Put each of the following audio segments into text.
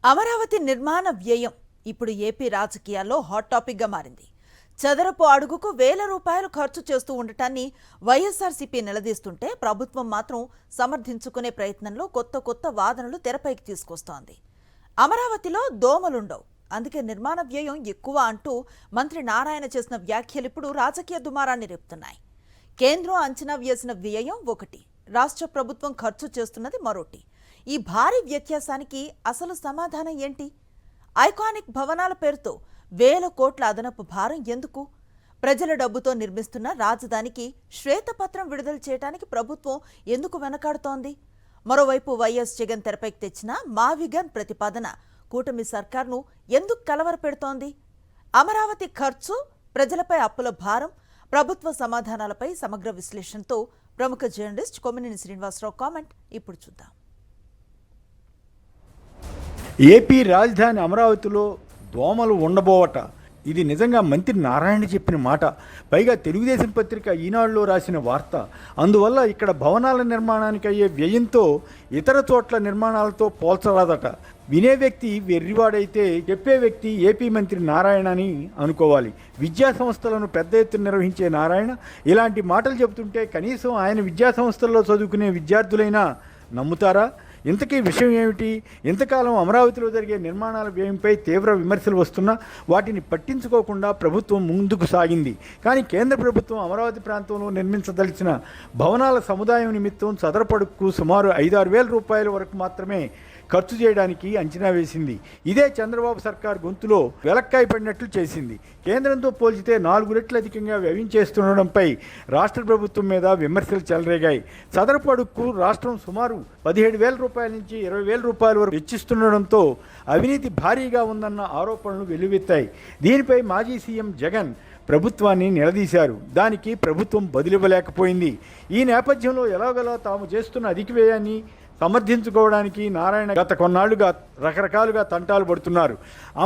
అమరావతి నిర్మాణ వ్యయం ఇప్పుడు ఏపీ రాజకీయాల్లో హాట్ టాపిక్గా మారింది. చదరపు అడుగుకు వేల రూపాయలు ఖర్చు చేస్తూ ఉండటాన్ని వైఎస్ఆర్సీపీ నిలదీస్తుంటే ప్రభుత్వం మాత్రం సమర్థించుకునే ప్రయత్నంలో కొత్త వాదనలు తెరపైకి తీసుకొస్తోంది. అమరావతిలో దోమలుండవు, అందుకే నిర్మాణ వ్యయం ఎక్కువ అంటూ మంత్రి నారాయణ చేసిన వ్యాఖ్యలు ఇప్పుడు రాజకీయ దుమారాన్ని రేపుతున్నాయి. కేంద్రం అంచనా వేసిన వ్యయం ఒకటి, రాష్ట్ర ప్రభుత్వం ఖర్చు చేస్తున్నది మరోటి. ఈ భారీ వ్యత్యాసానికి అసలు సమాధానం ఏంటి? ఐకానిక్ భవనాల పేరుతో వేల కోట్ల అదనపు భారం ఎందుకు? ప్రజల డబ్బుతో నిర్మిస్తున్న రాజధానికి శ్వేతపత్రం విడుదల చేయడానికి ప్రభుత్వం ఎందుకు వెనకాడుతోంది? మరోవైపు వైఎస్ జగన్ తెరపైకి తెచ్చిన మావిగన్ ప్రతిపాదన కూటమి సర్కార్ను ఎందుకు కలవరపెడుతోంది? అమరావతి ఖర్చు, ప్రజలపై అప్పుల భారం, ప్రభుత్వ సమాధానాలపై సమగ్ర విశ్లేషణతో ప్రముఖ జర్నలిస్ట్ కొమ్మినేని శ్రీనివాసరావు కామెంట్ ఇప్పుడు చూద్దాం. ఏపీ రాజధాని అమరావతిలో దోమలు ఉండబోవట, ఇది నిజంగా మంత్రి నారాయణ చెప్పిన మాట. పైగా తెలుగుదేశం పత్రిక ఈనాడులో రాసిన వార్త. అందువల్ల ఇక్కడ భవనాల నిర్మాణానికి అయ్యే వ్యయంతో ఇతర చోట్ల నిర్మాణాలతో పోల్చరాదట. వినే వ్యక్తి వెర్రివాడైతే చెప్పే వ్యక్తి ఏపీ మంత్రి నారాయణ అని అనుకోవాలి. విద్యా సంస్థలను పెద్ద ఎత్తున నిర్వహించే నారాయణ ఇలాంటి మాటలు చెబుతుంటే కనీసం ఆయన విద్యా సంస్థల్లో చదువుకునే విద్యార్థులైనా నమ్ముతారా? ఇంతకీ విషయం ఏమిటి? ఇంతకాలం అమరావతిలో జరిగే నిర్మాణాల వ్యయంపై తీవ్ర విమర్శలు వస్తున్నా వాటిని పట్టించుకోకుండా ప్రభుత్వం ముందుకు సాగింది. కానీ కేంద్ర ప్రభుత్వం అమరావతి ప్రాంతంలో నిర్మించదలిచిన భవనాల సముదాయం నిమిత్తం చదరపడుకు సుమారు 5-6 వేల రూపాయల వరకు మాత్రమే ఖర్చు చేయడానికి అంచనా వేసింది. ఇదే చంద్రబాబు సర్కార్ గొంతులో వెలక్కాయ పడినట్లు చేసింది. కేంద్రంతో పోల్చితే 4 రెట్లు అధికంగా వ్యయం చేస్తుండడంపై రాష్ట్ర ప్రభుత్వం మీద విమర్శలు చెలరేగాయి. చదరపు అడుగుకు రాష్ట్రం సుమారు 17,000 రూపాయల నుంచి 20,000 రూపాయల వరకు వెచ్చిస్తుండడంతో అవినీతి భారీగా ఉందన్న ఆరోపణలు వెల్లువెత్తాయి. దీనిపై మాజీ సీఎం జగన్ ప్రభుత్వాన్ని నిలదీశారు. దానికి ప్రభుత్వం బదులివ్వలేకపోయింది. ఈ నేపథ్యంలో ఎలాగోలా తాము చేస్తున్న అధిక వ్యయాన్ని సమర్థించుకోవడానికి నారాయణ గత కొన్నాళ్లుగా రకరకాలుగా తంటాలు పడుతున్నారు.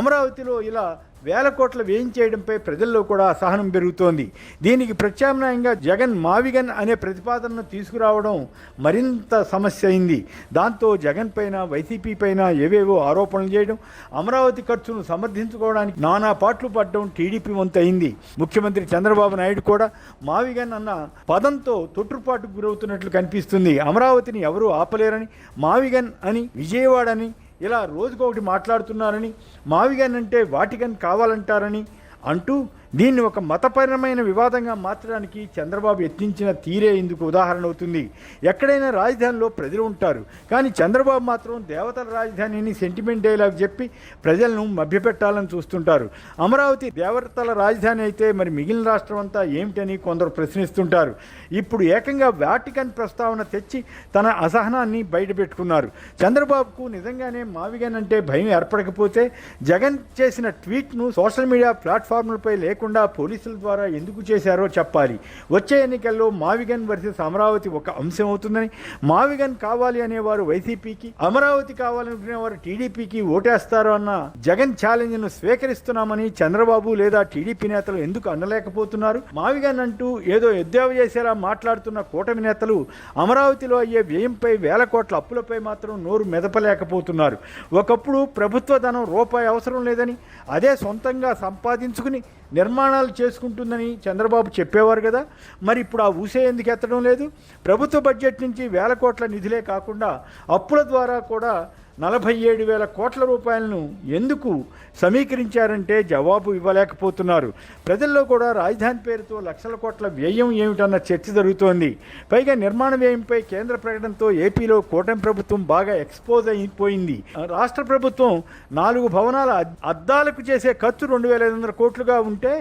అమరావతిలో ఇలా వేల కోట్ల వ్యయం చేయడంపై ప్రజల్లో కూడా అసహనం పెరుగుతోంది. దీనికి ప్రత్యామ్నాయంగా జగన్ మావిగన్ అనే ప్రతిపాదనను తీసుకురావడం మరింత సమస్య అయింది. దాంతో జగన్ పైన, వైసీపీ పైన ఏవేవో ఆరోపణలు చేయడం, అమరావతి ఖర్చును సమర్థించుకోవడానికి నానా పాట్లు పడడం టీడీపీ వంతు అయింది. ముఖ్యమంత్రి చంద్రబాబు నాయుడు కూడా మావిగన్ అన్న పదంతో తొట్టుపాటుకు గురవుతున్నట్లు కనిపిస్తుంది. అమరావతిని ఎవరూ ఆపలేరని, మావిగన్ అని, విజయవాడని ఇలా రోజుకొకటి మాట్లాడుతున్నారని, మావిగన్ అంటే వాటికన్ కావాలంటారని అంటూ దీన్ని ఒక మతపరమైన వివాదంగా మార్చడానికి చంద్రబాబు యత్నించిన తీరే ఇందుకు ఉదాహరణ అవుతుంది. ఎక్కడైనా రాజధానిలో ప్రజలు ఉంటారు, కానీ చంద్రబాబు మాత్రం దేవతల రాజధానిని సెంటిమెంట్ డైలాగ్ చెప్పి ప్రజలను మభ్యపెట్టాలని చూస్తుంటారు. అమరావతి దేవతల రాజధాని అయితే మరి మిగిలిన రాష్ట్రం అంతా ఏమిటని కొందరు ప్రశ్నిస్తుంటారు. ఇప్పుడు ఏకంగా వాటికన్ ప్రస్తావన తెచ్చి తన అసహనాన్ని బయటపెట్టుకున్నారు. చంద్రబాబుకు నిజంగానే మావిగన్ అంటే భయం ఏర్పడకపోతే జగన్ చేసిన ట్వీట్ను సోషల్ మీడియా ప్లాట్ఫామ్లపై లేకుండా పోలీసుల ద్వారా ఎందుకు చేశారో చెప్పాలి. వచ్చే ఎన్నికల్లో మావిగన్ వర్సెస్ అమరావతి ఒక అంశం అవుతుందని, మావిగన్ కావాలి అనేవారు వైసీపీకి, అమరావతి కావాలనుకునేవారు టీడీపీకి ఓటేస్తారో అన్న జగన్ ఛాలెంజ్ను స్వీకరిస్తున్నామని చంద్రబాబు లేదా టీడీపీ నేతలు ఎందుకు అనలేకపోతున్నారు? మావిగన్ అంటూ ఏదో ఎద్దేవా చేసేలా మాట్లాడుతున్న కూటమి నేతలు అమరావతిలో అయ్యే వ్యయంపై, వేల కోట్ల అప్పులపై మాత్రం నోరు మెదపలేకపోతున్నారు. ఒకప్పుడు ప్రభుత్వ ధనం రూపాయి అవసరం లేదని, అదే సొంతంగా సంపాదించుకుని నిర్మాణాలు చేసుకుంటుందని చంద్రబాబు చెప్పేవారు కదా. మరి ఇప్పుడు ఆ ఊసే ఎందుకు ఎత్తడం లేదు? ప్రభుత్వ బడ్జెట్ నుంచి వేల కోట్ల నిధులే కాకుండా అప్పుల ద్వారా కూడా 47,000 కోట్ల రూపాయలను ఎందుకు సమీకరించారంటే జవాబు ఇవ్వలేకపోతున్నారు. ప్రజల్లో కూడా రాజధాని పేరుతో లక్షల కోట్ల వ్యయం ఏమిటన్న చర్చ జరుగుతోంది. పైగా నిర్మాణ వ్యయంపై కేంద్ర ప్రకటనతో ఏపీలో కూటమి ప్రభుత్వం బాగా ఎక్స్పోజ్ అయిపోయింది. రాష్ట్ర ప్రభుత్వం 4 భవనాల అద్దాలకు చేసే ఖర్చు 2,500 కోట్లుగా ఉంటే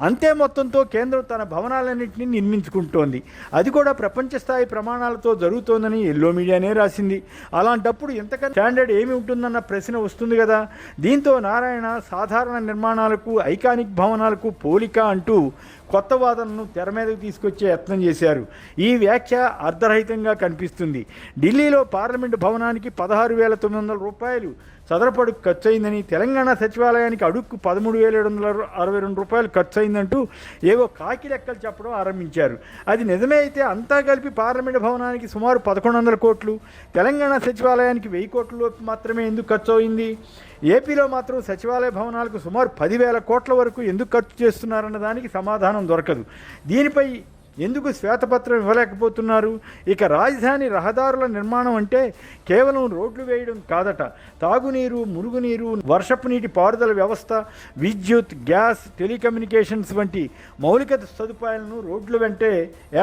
అంతే మొత్తంతో కేంద్రం తన భవనాలన్నింటినీ నిర్మించుకుంటోంది. అది కూడా ప్రపంచ స్థాయి ప్రమాణాలతో జరుగుతోందని ఎల్లో మీడియానే రాసింది. అలాంటప్పుడు ఎంతకన్నా స్టాండర్డ్ ఏమి ఉంటుందన్న ప్రశ్న వస్తుంది కదా. దీంతో నారాయణ సాధారణ నిర్మాణాలకు, ఐకానిక్ భవనాలకు పోలిక అంటూ కొత్త వాదనను తెర మీదకు తీసుకొచ్చే యత్నం చేశారు. ఈ వ్యాఖ్య అర్ధరహితంగా కనిపిస్తుంది. ఢిల్లీలో పార్లమెంటు భవనానికి 16,900 రూపాయలు చదరపు అడుగు ఖర్చు అయిందని, తెలంగాణ సచివాలయానికి అడుక్కు 13,762 రూపాయలు ఖర్చు అయిందంటూ ఏవో కాకి లెక్కలు చెప్పడం ఆరంభించారు. అది నిజమే అయితే అంతా కలిపి పార్లమెంటు భవనానికి సుమారు 1,100 కోట్లు, తెలంగాణ సచివాలయానికి 1000 కోట్ల లోపు మాత్రమే ఎందుకు ఖర్చు అయింది? ఏపీలో మాత్రం సచివాలయ భవనాలకు సుమారు 10,000 కోట్ల వరకు ఎందుకు ఖర్చు చేస్తున్నారన్న దానికి సమాధానం దొరకదు. దీనిపై ఎందుకు శ్వేతపత్రం ఇవ్వలేకపోతున్నారు? ఇక రాజధాని రహదారుల నిర్మాణం అంటే కేవలం రోడ్లు వేయడం కాదట. తాగునీరు, మురుగునీరు, వర్షపు నీటి పారుదల వ్యవస్థ, విద్యుత్, గ్యాస్, టెలికమ్యూనికేషన్స్ వంటి మౌలిక సదుపాయాలను రోడ్ల వెంటే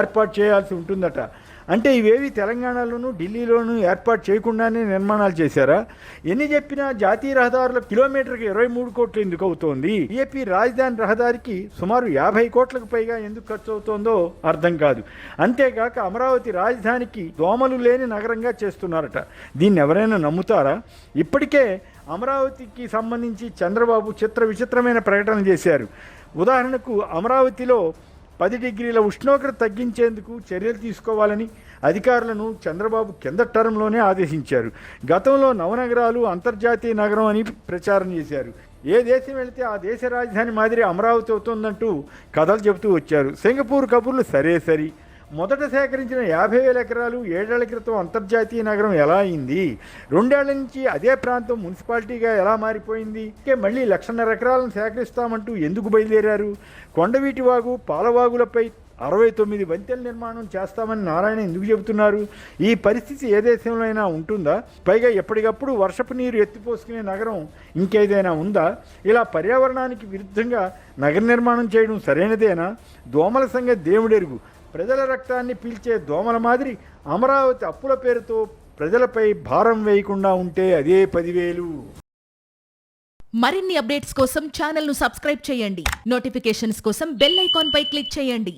ఏర్పాటు చేయాల్సి ఉంటుందట. అంటే ఇవేవి తెలంగాణలోనూ ఢిల్లీలోనూ ఏర్పాటు చేయకుండానే నిర్మాణాలు చేశారా? ఎన్ని చెప్పినా జాతీయ రహదారుల కిలోమీటర్కి 23 కోట్లు ఎందుకు అవుతోంది? ఏపీ రాజధాని రహదారికి సుమారు 50 కోట్లకు పైగా ఎందుకు ఖర్చు అవుతోందో అర్థం కాదు. అంతేగాక అమరావతి రాజధానికి దోమలు లేని నగరంగా చేస్తున్నారట. దీన్ని ఎవరైనా నమ్ముతారా? ఇప్పటికే అమరావతికి సంబంధించి చంద్రబాబు విచిత్రమైన ప్రకటనలు చేశారు. ఉదాహరణకు అమరావతిలో 10 డిగ్రీల ఉష్ణోగ్రత తగ్గించేందుకు చర్యలు తీసుకోవాలని అధికారులను చంద్రబాబు కింద టర్మ్లోనే ఆదేశించారు. గతంలో నవనగరాలు అంతర్జాతీయ నగరం అని ప్రచారం చేశారు. ఏ దేశం వెళితే ఆ దేశ రాజధాని మాదిరి అమరావతి అవుతుందంటూ కథలు చెబుతూ వచ్చారు. సింగపూర్ కబుర్లు సరి. మొదట సేకరించిన 50,000 ఎకరాలు 7 ఏళ్ల క్రితం అంతర్జాతీయ నగరం ఎలా అయింది? 2 ఏళ్ల నుంచి అదే ప్రాంతం మున్సిపాలిటీగా ఎలా మారిపోయింది? మళ్ళీ 1,50,000 ఎకరాలను సేకరిస్తామంటూ ఎందుకు బయలుదేరారు? కొండవీటి వాగు, పాలవాగులపై 69 వంతెల నిర్మాణం చేస్తామని నారాయణ ఎందుకు చెబుతున్నారు? ఈ పరిస్థితి ఏ దేశంలో అయినా ఉంటుందా? పైగా ఎప్పటికప్పుడు వర్షపు నీరు ఎత్తిపోసుకునే నగరం ఇంకేదైనా ఉందా? ఇలా పర్యావరణానికి విరుద్ధంగా నగర నిర్మాణం చేయడం సరైనదేనా? దోమల సంగతి దేవుడెరుగు. ప్రజల రక్తాన్ని పీల్చే దోమల మాదిరి అమరావతి అప్పుల పేరుతో ప్రజలపై భారం వేయకుండా ఉంటే అదే 10,000. మరిన్ని అప్డేట్స్ కోసం ఛానల్ను సబ్స్క్రైబ్ చేయండి. నోటిఫికేషన్స్ కోసం బెల్ ఐకాన్ పై క్లిక్ చేయండి.